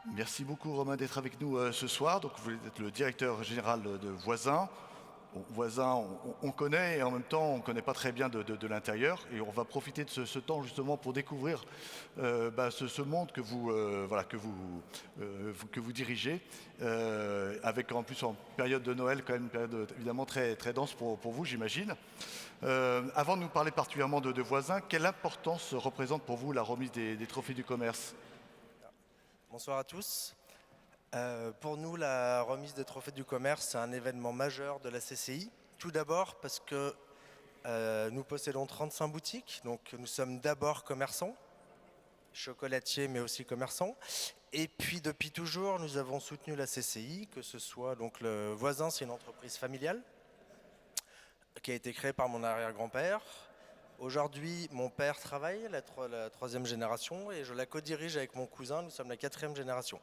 Merci beaucoup Romain d'être avec nous ce soir. Donc vous êtes le directeur général de Voisin. Bon, Voisin, on connaît et en même temps on ne connaît pas très bien de l'intérieur. Et on va profiter de ce temps justement pour découvrir ce monde que vous dirigez. Avec en plus en période de Noël, quand même une période évidemment très, très dense pour vous, j'imagine. Avant de nous parler particulièrement de Voisin, quelle importance représente pour vous la remise des trophées du commerce? Bonsoir à tous. Pour nous, la remise des trophées du commerce, c'est un événement majeur de la CCI. Tout d'abord parce que nous possédons 35 boutiques, donc nous sommes d'abord commerçants, chocolatiers mais aussi commerçants. Et puis depuis toujours, nous avons soutenu la CCI, que ce soit donc le Voisin, c'est une entreprise familiale qui a été créée par mon arrière-grand-père. Aujourd'hui, mon père travaille, la troisième génération, et je la co-dirige avec mon cousin, nous sommes la quatrième génération.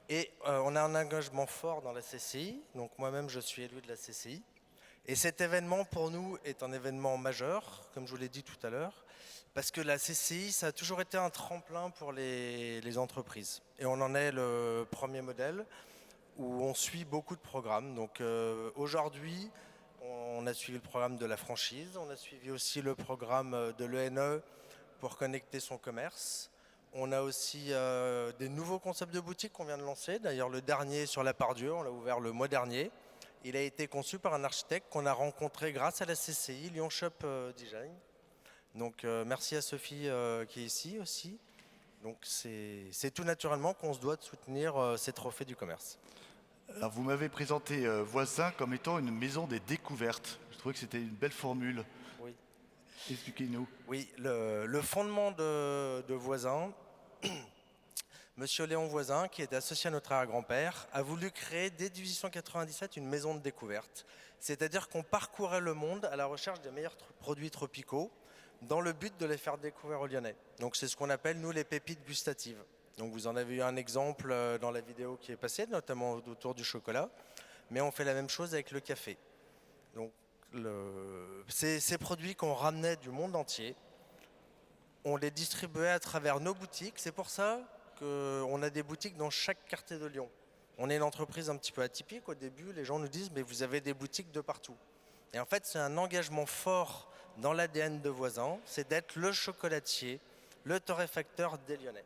Et on a un engagement fort dans la CCI, donc moi-même je suis élu de la CCI. Et cet événement pour nous est un événement majeur, comme je vous l'ai dit tout à l'heure, parce que la CCI, ça a toujours été un tremplin pour les entreprises. Et on en est le premier modèle où on suit beaucoup de programmes. Donc aujourd'hui, on a suivi le programme de la franchise, on a suivi aussi le programme de l'ENE pour connecter son commerce. On a aussi des nouveaux concepts de boutique qu'on vient de lancer. D'ailleurs, le dernier sur la Part-Dieu, on l'a ouvert le mois dernier. Il a été conçu par un architecte qu'on a rencontré grâce à la CCI, Lyon Shop Design. Donc merci à Sophie qui est ici aussi. Donc c'est tout naturellement qu'on se doit de soutenir ces trophées du commerce. Alors, vous m'avez présenté Voisin comme étant une maison des découvertes. Je trouvais que c'était une belle formule. Oui. Expliquez-nous. Oui, le fondement de Voisin, Monsieur Léon Voisin, qui est associé à notre arrière-grand-père, a voulu créer dès 1897 une maison de découverte. C'est-à-dire qu'on parcourait le monde à la recherche des meilleurs produits tropicaux dans le but de les faire découvrir aux Lyonnais. Donc c'est ce qu'on appelle, nous, les pépites gustatives. Donc vous en avez eu un exemple dans la vidéo qui est passée, notamment autour du chocolat. Mais on fait la même chose avec le café. Donc ces produits qu'on ramenait du monde entier, on les distribuait à travers nos boutiques. C'est pour ça qu'on a des boutiques dans chaque quartier de Lyon. On est une entreprise un petit peu atypique. Au début, les gens nous disent « mais vous avez des boutiques de partout ». Et en fait, c'est un engagement fort dans l'ADN de Voisin, c'est d'être le chocolatier, le torréfacteur des Lyonnais.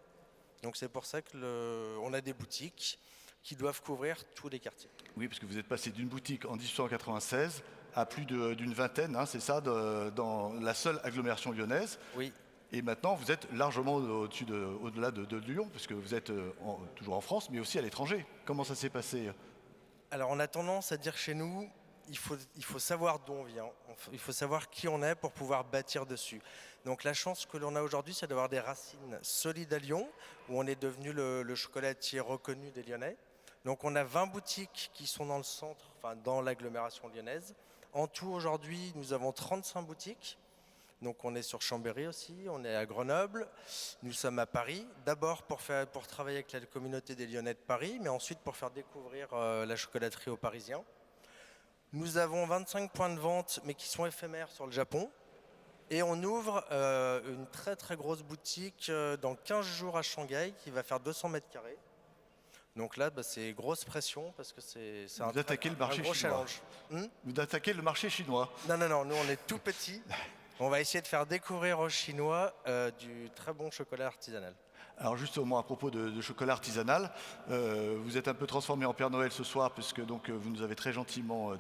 Donc c'est pour ça qu'on a des boutiques qui doivent couvrir tous les quartiers. Oui, parce que vous êtes passé d'une boutique en 1896 à plus d'une vingtaine, hein, c'est ça, dans la seule agglomération lyonnaise. Oui. Et maintenant, vous êtes largement au-delà de Lyon, parce que vous êtes toujours en France, mais aussi à l'étranger. Comment ça s'est passé? Alors on a tendance à dire chez nous, il faut savoir d'où on vient, il faut savoir qui on est pour pouvoir bâtir dessus. Donc la chance que l'on a aujourd'hui, c'est d'avoir des racines solides à Lyon, où on est devenu le chocolatier reconnu des Lyonnais. Donc on a 20 boutiques qui sont dans le centre, enfin dans l'agglomération lyonnaise. En tout aujourd'hui, nous avons 35 boutiques. Donc on est sur Chambéry aussi, on est à Grenoble, nous sommes à Paris, d'abord pour travailler avec la communauté des Lyonnais de Paris, mais ensuite pour faire découvrir la chocolaterie aux Parisiens. Nous avons 25 points de vente, mais qui sont éphémères sur le Japon. Et on ouvre une très très grosse boutique dans 15 jours à Shanghai, qui va faire 200 mètres carrés. Donc là, c'est grosse pression, parce que c'est un gros challenge. Vous attaquez le marché chinois. Non, non, non, nous on est tout petits. On va essayer de faire découvrir aux Chinois du très bon chocolat artisanal. Alors justement, à propos de chocolat artisanal, vous êtes un peu transformé en Père Noël ce soir, puisque donc, vous nous avez très gentiment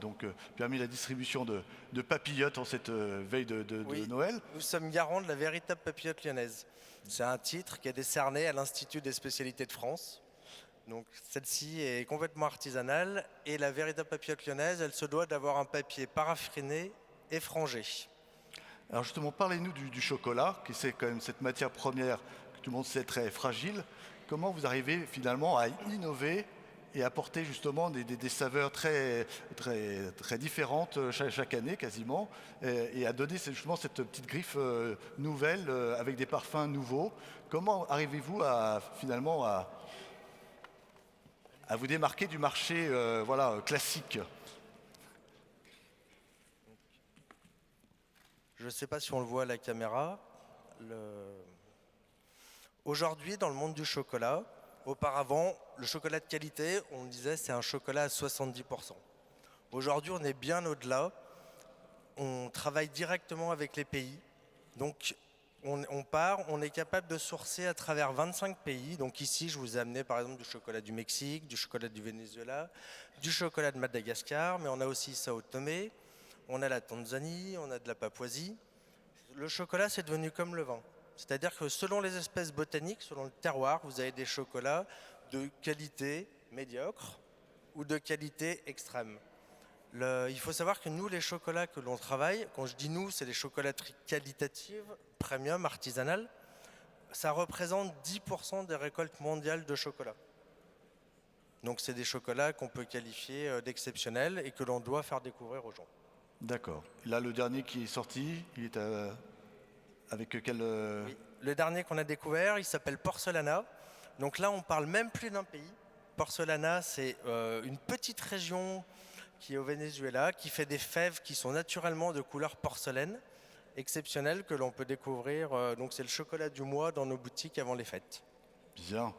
permis la distribution de papillotes en cette veille de Noël. Nous sommes garants de la véritable papillote lyonnaise. C'est un titre qui est décerné à l'Institut des spécialités de France. Donc celle-ci est complètement artisanale, et la véritable papillote lyonnaise, elle se doit d'avoir un papier paraffiné et frangé. Alors justement, parlez-nous du chocolat, qui c'est quand même cette matière première que tout le monde sait très fragile. Comment vous arrivez finalement à innover et apporter justement des saveurs très, très, très différentes chaque année quasiment, et à donner justement cette petite griffe nouvelle avec des parfums nouveaux. Comment arrivez-vous finalement à vous démarquer du marché classique? Je ne sais pas si on le voit à la caméra. Aujourd'hui, dans le monde du chocolat, Auparavant, le chocolat de qualité, on disait c'est un chocolat à 70%. Aujourd'hui, on est bien au-delà. On travaille directement avec les pays. Donc, on est capable de sourcer à travers 25 pays. Donc ici, je vous ai amené par exemple du chocolat du Mexique, du chocolat du Venezuela, du chocolat de Madagascar, mais on a aussi Sao Tomé, on a la Tanzanie, on a de la Papouasie. Le chocolat, c'est devenu comme le vin. C'est-à-dire que selon les espèces botaniques, selon le terroir, vous avez des chocolats de qualité médiocre ou de qualité extrême. Il faut savoir que nous, les chocolats que l'on travaille, quand je dis nous, c'est les chocolateries qualitatives, premium, artisanales, ça représente 10% des récoltes mondiales de chocolat. Donc c'est des chocolats qu'on peut qualifier d'exceptionnels et que l'on doit faire découvrir aux gens. D'accord. Là, le dernier qui est sorti, il est avec quel... Oui. Le dernier qu'on a découvert, il s'appelle Porcelana. Donc là, on parle même plus d'un pays. Porcelana, c'est une petite région qui est au Venezuela, qui fait des fèves qui sont naturellement de couleur porcelaine, exceptionnelles, que l'on peut découvrir. Donc c'est le chocolat du mois dans nos boutiques avant les fêtes. Bien.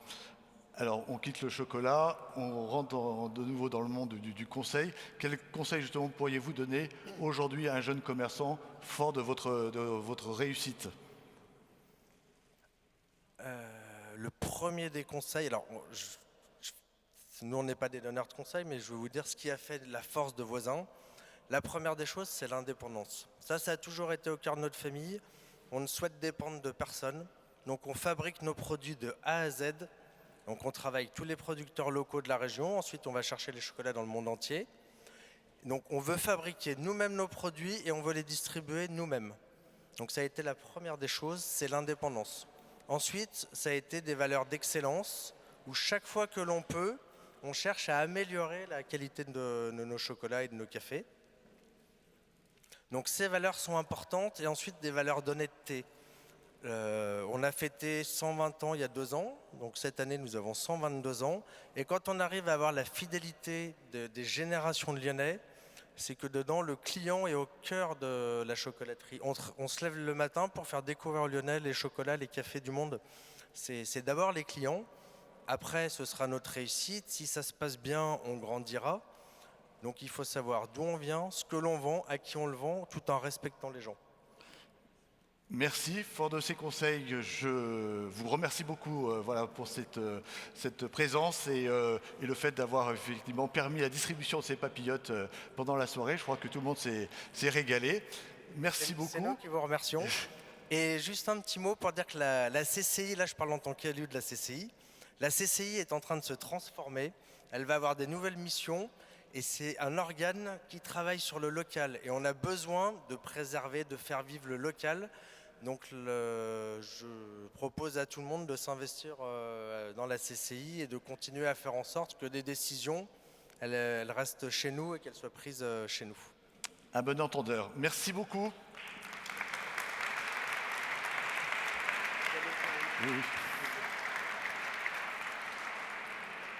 Alors, on quitte le chocolat, on rentre de nouveau dans le monde du conseil. Quel conseil, justement, pourriez-vous donner aujourd'hui à un jeune commerçant fort de votre réussite? Le premier des conseils, alors nous on n'est pas des donneurs de conseils, mais je vais vous dire ce qui a fait la force de Voisin. La première des choses, c'est l'indépendance. Ça a toujours été au cœur de notre famille. On ne souhaite dépendre de personne. Donc on fabrique nos produits de A à Z. Donc on travaille avec tous les producteurs locaux de la région. Ensuite, on va chercher les chocolats dans le monde entier. Donc on veut fabriquer nous-mêmes nos produits et on veut les distribuer nous-mêmes. Donc ça a été la première des choses, c'est l'indépendance. Ensuite, ça a été des valeurs d'excellence où chaque fois que l'on peut, on cherche à améliorer la qualité de nos chocolats et de nos cafés. Donc ces valeurs sont importantes et ensuite des valeurs d'honnêteté. On a fêté 120 ans il y a 2 ans, donc cette année nous avons 122 ans. Et quand on arrive à avoir la fidélité des générations de Lyonnais, c'est que dedans le client est au cœur de la chocolaterie. On se lève le matin pour faire découvrir aux Lyonnais les chocolats, les cafés du monde. C'est d'abord les clients, après ce sera notre réussite. Si ça se passe bien, on grandira. Donc il faut savoir d'où on vient, ce que l'on vend, à qui on le vend, tout en respectant les gens. Merci. Fort de ces conseils, je vous remercie beaucoup voilà, pour cette présence et le fait d'avoir effectivement permis la distribution de ces papillotes pendant la soirée. Je crois que tout le monde s'est régalé. Merci beaucoup. C'est nous qui vous remercions. Et juste un petit mot pour dire que la CCI, là je parle en tant qu'élu de la CCI est en train de se transformer. Elle va avoir des nouvelles missions. Et c'est un organe qui travaille sur le local. Et on a besoin de préserver, de faire vivre le local. Donc je propose à tout le monde de s'investir dans la CCI et de continuer à faire en sorte que des décisions, elles restent chez nous et qu'elles soient prises chez nous. Un bon entendeur. Merci beaucoup. Oui.